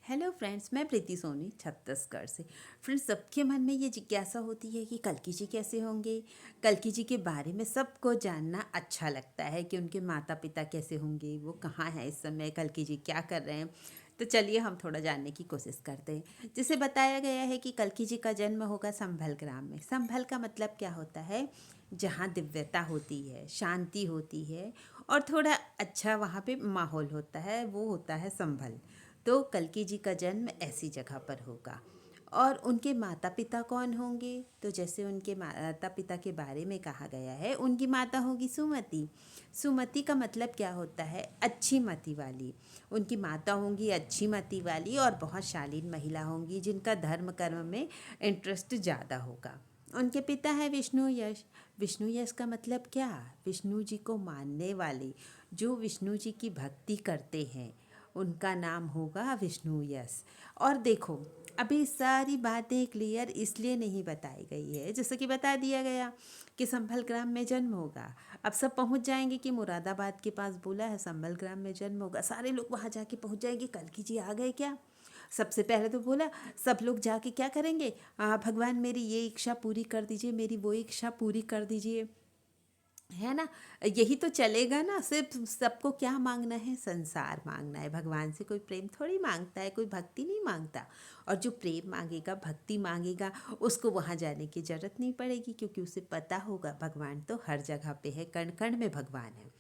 Hello friends, मैं प्रीति सोनी छत्तीसगढ़ से। Friends, सबके मन में ये जिज्ञासा होती है कि कल्कि जी कैसे होंगे। कल्कि जी के बारे में सबको जानना अच्छा लगता है कि उनके माता पिता कैसे होंगे, वो कहाँ हैं इस समय, कल्कि जी क्या कर रहे हैं। तो चलिए हम थोड़ा जानने की कोशिश करते हैं। जिसे बताया गया है कि कल्कि जी का जन्म होगा संभल ग्राम में। संभल का मतलब क्या होता है? जहाँ दिव्यता होती है, शांति होती है और थोड़ा अच्छा वहाँ पे माहौल होता है, वो होता है संभल। तो कल्कि जी का जन्म ऐसी जगह पर होगा। और उनके माता पिता कौन होंगे? तो जैसे उनके माता पिता के बारे में कहा गया है, उनकी माता होगी सुमति। सुमति का मतलब क्या होता है? अच्छी मति वाली। उनकी माता होंगी अच्छी मति वाली और बहुत शालीन महिला होंगी, जिनका धर्म कर्म में इंटरेस्ट ज़्यादा होगा। उनके पिता है विष्णु यश। विष्णु यश का मतलब क्या? विष्णु जी को मानने वाले, जो विष्णु जी की भक्ति करते हैं, उनका नाम होगा विष्णु यश। और देखो, अभी सारी बातें क्लियर इसलिए नहीं बताई गई है, जैसे कि बता दिया गया कि संभल ग्राम में जन्म होगा। अब सब पहुंच जाएंगे कि मुरादाबाद के पास बोला है संभल ग्राम में जन्म होगा, सारे लोग वहां जाके पहुंच जाएंगे। कल्कि जी आ गए क्या? सबसे पहले तो बोला सब लोग जाके क्या करेंगे? भगवान मेरी ये इच्छा पूरी कर दीजिए, मेरी वो इच्छा पूरी कर दीजिए, है ना। यही तो चलेगा ना। सिर्फ सबको क्या मांगना है? संसार मांगना है। भगवान से कोई प्रेम थोड़ी मांगता है, कोई भक्ति नहीं मांगता। और जो प्रेम मांगेगा, भक्ति मांगेगा, उसको वहाँ जाने की जरूरत नहीं पड़ेगी, क्योंकि उसे पता होगा भगवान तो हर जगह पे है, कण कण में भगवान है।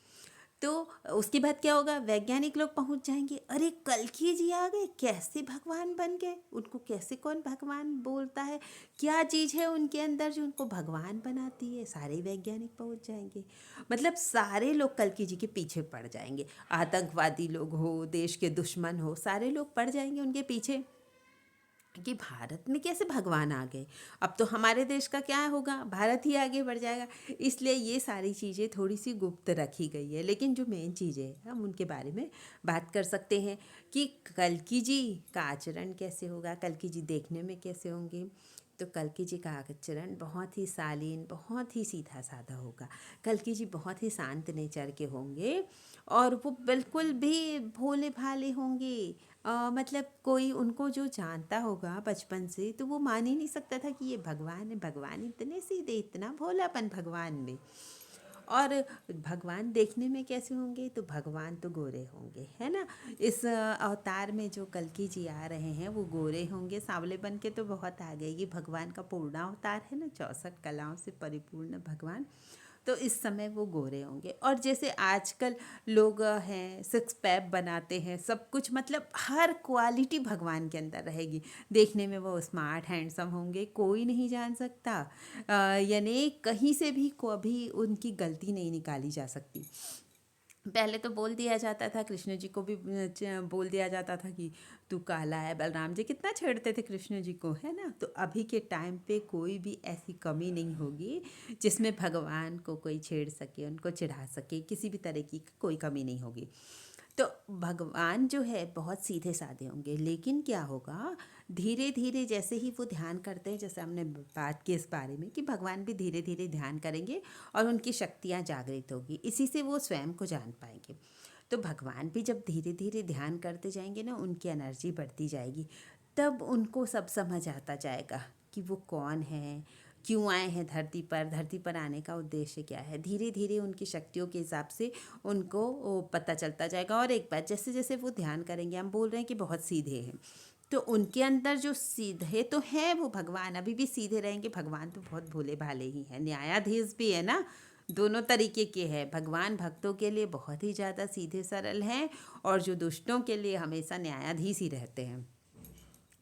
तो उसके बाद क्या होगा? वैज्ञानिक लोग पहुंच जाएंगे, अरे कल्कि जी आ गए, कैसे भगवान बन गए, उनको कैसे कौन भगवान बोलता है, क्या चीज़ है उनके अंदर जो उनको भगवान बनाती है। सारे वैज्ञानिक पहुंच जाएंगे। मतलब सारे लोग कल्कि जी के पीछे पड़ जाएंगे। आतंकवादी लोग हो, देश के दुश्मन हो, सारे लोग पड़ जाएंगे उनके पीछे कि भारत में कैसे भगवान आ गए। अब तो हमारे देश का क्या होगा? भारत ही आगे बढ़ जाएगा। इसलिए ये सारी चीज़ें थोड़ी सी गुप्त रखी गई है, लेकिन जो मेन चीज़ें हैं हम उनके बारे में बात कर सकते हैं कि कल्कि जी का आचरण कैसे होगा, कल्कि जी देखने में कैसे होंगे। तो कल्कि जी का आचरण बहुत ही शालीन, बहुत ही सीधा साधा होगा। कल्कि जी बहुत ही शांत नेचर के होंगे और वो बिल्कुल भी भोले भाले होंगे। मतलब कोई उनको जो जानता होगा बचपन से, तो वो मान ही नहीं सकता था कि ये भगवान है। भगवान इतने सीधे, इतना भोलापन भगवान में। और भगवान देखने में कैसे होंगे? तो भगवान तो गोरे होंगे, है ना। इस अवतार में जो कल्कि जी आ रहे हैं वो गोरे होंगे। सांवले बन के तो बहुत आ गए, ये भगवान का पूर्ण अवतार है ना, 64 कलाओं से परिपूर्ण भगवान। तो इस समय वो गोरे होंगे। और जैसे आजकल लोग हैं सिक्स पैक बनाते हैं, सब कुछ, मतलब हर क्वालिटी भगवान के अंदर रहेगी। देखने में वो स्मार्ट हैंडसम होंगे, कोई नहीं जान सकता। यानी कहीं से भी कभी उनकी गलती नहीं निकाली जा सकती। पहले तो बोल दिया जाता था, कृष्ण जी को भी बोल दिया जाता था कि तू काला है। बलराम जी कितना छेड़ते थे कृष्ण जी को, है ना। तो अभी के टाइम पे कोई भी ऐसी कमी नहीं होगी जिसमें भगवान को कोई छेड़ सके, उनको चिढ़ा सके, किसी भी तरह की कोई कमी नहीं होगी। तो भगवान जो है बहुत सीधे साधे होंगे, लेकिन क्या होगा, धीरे धीरे जैसे ही वो ध्यान करते हैं, जैसे हमने बात की इस बारे में कि भगवान भी धीरे धीरे ध्यान करेंगे और उनकी शक्तियाँ जागृत होगी, इसी से वो स्वयं को जान पाएंगे। तो भगवान भी जब धीरे धीरे ध्यान करते जाएंगे ना, उनकी एनर्जी बढ़ती जाएगी। तब उनको सब समझ आता जाएगा कि वो कौन है, क्यों आए हैं धरती पर, धरती पर आने का उद्देश्य क्या है। धीरे धीरे उनकी शक्तियों के हिसाब से उनको वो पता चलता जाएगा। और एक बात, जैसे जैसे वो ध्यान करेंगे, हम बोल रहे हैं कि बहुत सीधे हैं, तो उनके अंदर जो सीधे तो हैं वो भगवान अभी भी सीधे रहेंगे। भगवान तो बहुत भोले भाले ही हैं, न्यायाधीश भी है ना, दोनों तरीके के हैं। भगवान भक्तों के लिए बहुत ही ज़्यादा सीधे सरल हैं, और जो दुष्टों के लिए हमेशा न्यायाधीश ही रहते हैं।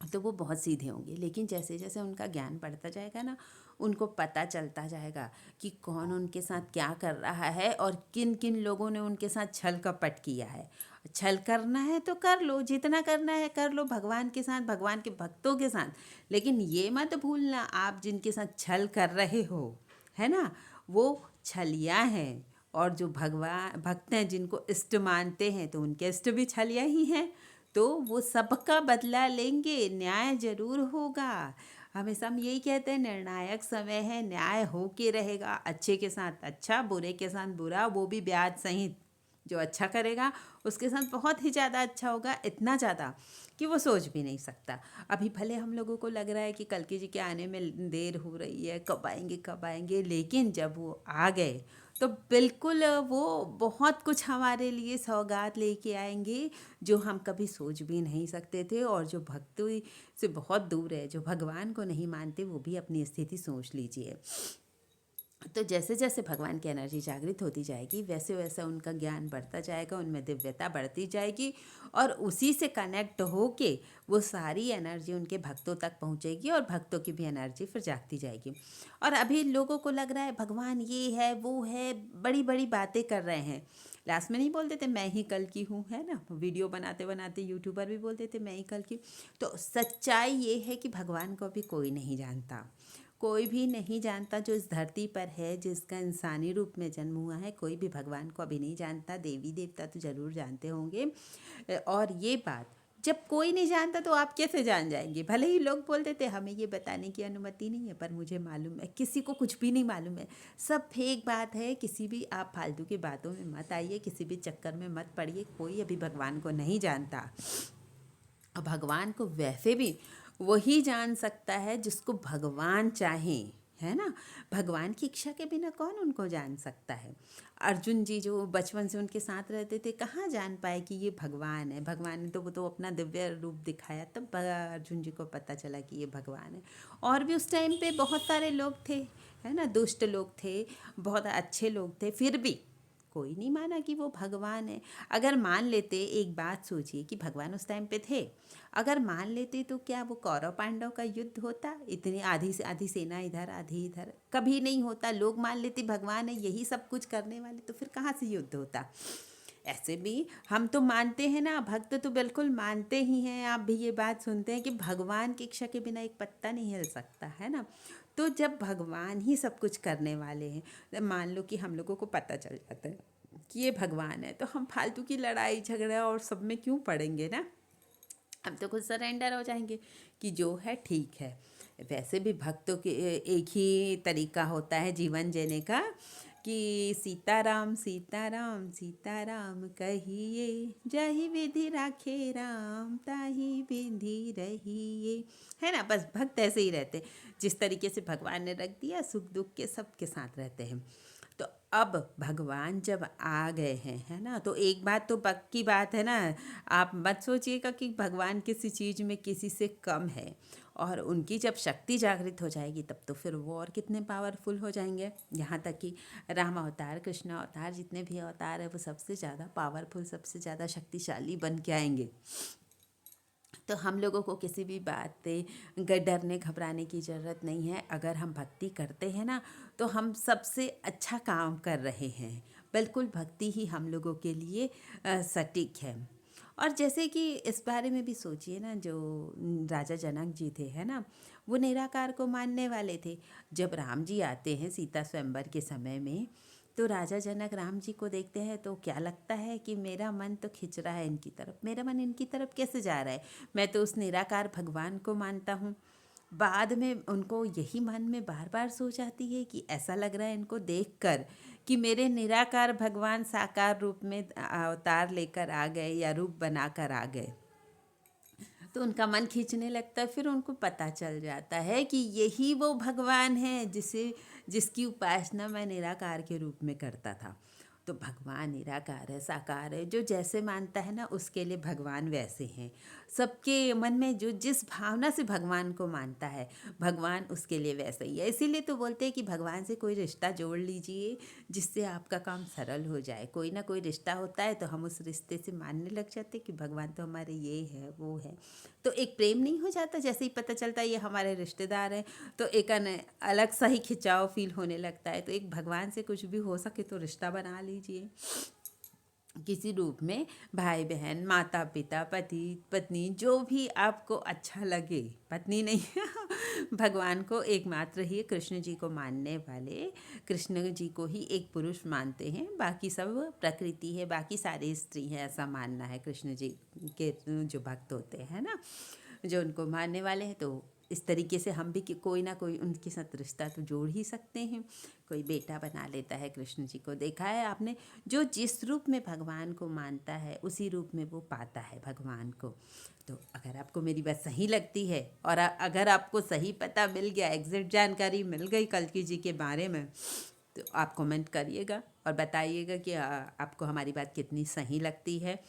तो वो बहुत सीधे होंगे। लेकिन जैसे जैसे उनका ज्ञान बढ़ता जाएगा ना, उनको पता चलता जाएगा कि कौन उनके साथ क्या कर रहा है और किन किन लोगों ने उनके साथ छल कपट किया है। छल करना है तो कर लो, जितना करना है कर लो भगवान के साथ, भगवान के भक्तों के साथ। लेकिन ये मत भूलना, आप जिनके साथ छल कर रहे हो, है ना, वो छलिया हैं। और जो भगवान भक्त हैं, जिनको इष्ट मानते हैं, तो उनके इष्ट भी छलिया ही हैं। तो वो सबका बदला लेंगे, न्याय जरूर होगा। हमेशा हम यही कहते हैं, निर्णायक समय है, न्याय हो के रहेगा। अच्छे के साथ अच्छा, बुरे के साथ बुरा, वो भी ब्याज सहित। जो अच्छा करेगा उसके साथ बहुत ही ज़्यादा अच्छा होगा, इतना ज़्यादा कि वो सोच भी नहीं सकता। अभी भले हम लोगों को लग रहा है कि कल्कि जी के आने में देर हो रही है, कब आएंगे, लेकिन जब वो आ गए तो बिल्कुल वो बहुत कुछ हमारे लिए सौगात लेके आएंगे जो हम कभी सोच भी नहीं सकते थे। और जो भक्ति से बहुत दूर है, जो भगवान को नहीं मानते, वो भी अपनी स्थिति सोच लीजिए। तो जैसे जैसे भगवान की एनर्जी जागृत होती जाएगी, वैसे वैसे उनका ज्ञान बढ़ता जाएगा, उनमें दिव्यता बढ़ती जाएगी और उसी से कनेक्ट होके वो सारी एनर्जी उनके भक्तों तक पहुंचेगी और भक्तों की भी एनर्जी फिर जागती जाएगी। और अभी लोगों को लग रहा है भगवान ये है वो है, बड़ी बड़ी बातें कर रहे हैं। लास्ट में नहीं बोलते थे मैं ही कल की हूँ, है ना, वीडियो बनाते बनाते यूट्यूबर भी बोलते थे मैं ही कल की। तो सच्चाई ये है कि भगवान को अभी कोई नहीं जानता, कोई भी नहीं जानता जो इस धरती पर है, जिसका इंसानी रूप में जन्म हुआ है, कोई भी भगवान को अभी नहीं जानता। देवी देवता तो ज़रूर जानते होंगे। और ये बात जब कोई नहीं जानता तो आप कैसे जान जाएंगे। भले ही लोग बोलते थे हमें ये बताने की अनुमति नहीं है, पर मुझे मालूम है, किसी को कुछ भी नहीं मालूम है, सब फेक बात है। किसी भी आप फालतू की बातों में मत आइए, किसी भी चक्कर में मत पड़िए। कोई अभी भगवान को नहीं जानता। और भगवान को वैसे भी वही जान सकता है जिसको भगवान चाहे, है ना। भगवान की इच्छा के बिना कौन उनको जान सकता है। अर्जुन जी जो बचपन से उनके साथ रहते थे, कहाँ जान पाए कि ये भगवान है। भगवान ने तो वो तो अपना दिव्य रूप दिखाया, तब अर्जुन जी को पता चला कि ये भगवान है। और भी उस टाइम पे बहुत सारे लोग थे, है ना, दुष्ट लोग थे, बहुत अच्छे लोग थे, फिर भी कोई नहीं माना कि वो भगवान है। अगर मान लेते, एक बात सोचिए कि भगवान उस टाइम पे थे, अगर मान लेते तो क्या वो कौरव पांडव का युद्ध होता। इतनी आधी से आधी सेना इधर आधी इधर, कभी नहीं होता। लोग मान लेते भगवान है यही सब कुछ करने वाले, तो फिर कहाँ से युद्ध होता। ऐसे भी हम तो मानते हैं ना, भक्त तो बिल्कुल मानते ही हैं। आप भी ये बात सुनते हैं कि भगवान की इच्छा के बिना एक पत्ता नहीं हिल सकता, है ना। तो जब भगवान ही सब कुछ करने वाले हैं, मान लो कि हम लोगों को पता चल जाता है कि ये भगवान है, तो हम फालतू की लड़ाई झगड़ा और सब में क्यों पड़ेंगे ना। हम तो खुद सरेंडर हो जाएंगे कि जो है ठीक है। वैसे भी भक्तों के एक ही तरीका होता है जीवन जीने का कि सीताराम सीताराम सीताराम कहिए, जही विधि राखे राम ताही विधि रहिए, है ना। बस भक्त ऐसे ही रहते, जिस तरीके से भगवान ने रख दिया, सुख दुख के सबके साथ रहते हैं। तो अब भगवान जब आ गए हैं, है ना, तो एक बात तो पक्की बात है ना, आप मत सोचिएगा कि भगवान किसी चीज़ में किसी से कम है। और उनकी जब शक्ति जागृत हो जाएगी तब तो फिर वो और कितने पावरफुल हो जाएंगे। यहाँ तक कि राम अवतार, कृष्ण अवतार, जितने भी अवतार है वो सबसे ज़्यादा पावरफुल, सबसे ज़्यादा शक्तिशाली बन के आएंगे। तो हम लोगों को किसी भी बात से डरने घबराने की ज़रूरत नहीं है। अगर हम भक्ति करते हैं ना, तो हम सबसे अच्छा काम कर रहे हैं। बिल्कुल भक्ति ही हम लोगों के लिए सटीक है। और जैसे कि इस बारे में भी सोचिए ना, जो राजा जनक जी थे, है ना, वो निराकार को मानने वाले थे। जब राम जी आते हैं सीता स्वयंवर के समय में, तो राजा जनक राम जी को देखते हैं तो क्या लगता है कि मेरा मन तो खिंच रहा है इनकी तरफ, मेरा मन इनकी तरफ कैसे जा रहा है, मैं तो उस निराकार भगवान को मानता हूँ। बाद में उनको यही मन में बार बार सोच आती है कि ऐसा लग रहा है इनको देखकर कि मेरे निराकार भगवान साकार रूप में अवतार लेकर आ गए या रूप बनाकर आ गए। तो उनका मन खींचने लगता है। फिर उनको पता चल जाता है कि यही वो भगवान है जिसकी उपासना मैं निराकार के रूप में करता था। तो भगवान निराकार है, साकार है, जो जैसे मानता है ना उसके लिए भगवान वैसे हैं। सबके मन में जो जिस भावना से भगवान को मानता है, भगवान उसके लिए वैसा ही है। इसीलिए तो बोलते हैं कि भगवान से कोई रिश्ता जोड़ लीजिए जिससे आपका काम सरल हो जाए। कोई ना कोई रिश्ता होता है तो हम उस रिश्ते से मानने लग जाते कि भगवान तो हमारे ये है वो है। तो एक प्रेम नहीं हो जाता, जैसे ही पता चलता है ये हमारे रिश्तेदार हैं, तो एक अलग सा ही खिंचाव फील होने लगता है। तो एक भगवान से कुछ भी हो सके तो रिश्ता बना लीजिए किसी रूप में, भाई बहन, माता पिता, पति पत्नी, जो भी आपको अच्छा लगे। पत्नी नहीं भगवान को एकमात्र ही कृष्ण जी को मानने वाले कृष्ण जी को ही एक पुरुष मानते हैं, बाकी सब प्रकृति है, बाकी सारी स्त्री है, ऐसा मानना है कृष्ण जी के जो भक्त होते हैं ना, जो उनको मानने वाले हैं। तो इस तरीके से हम भी कोई ना कोई उनके साथ रिश्ता तो जोड़ ही सकते हैं। कोई बेटा बना लेता है कृष्ण जी को, देखा है आपने, जो जिस रूप में भगवान को मानता है उसी रूप में वो पाता है भगवान को। तो अगर आपको मेरी बात सही लगती है और अगर आपको सही पता मिल गया, एग्जैक्ट जानकारी मिल गई कल्कि जी के बारे में, तो आप कमेंट करिएगा और बताइएगा कि आपको हमारी बात कितनी सही लगती है।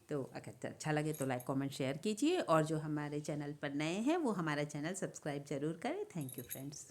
तो अगर अच्छा लगे तो लाइक कमेंट शेयर कीजिए, और जो हमारे चैनल पर नए हैं वो हमारा चैनल सब्सक्राइब ज़रूर करें। Thank you friends.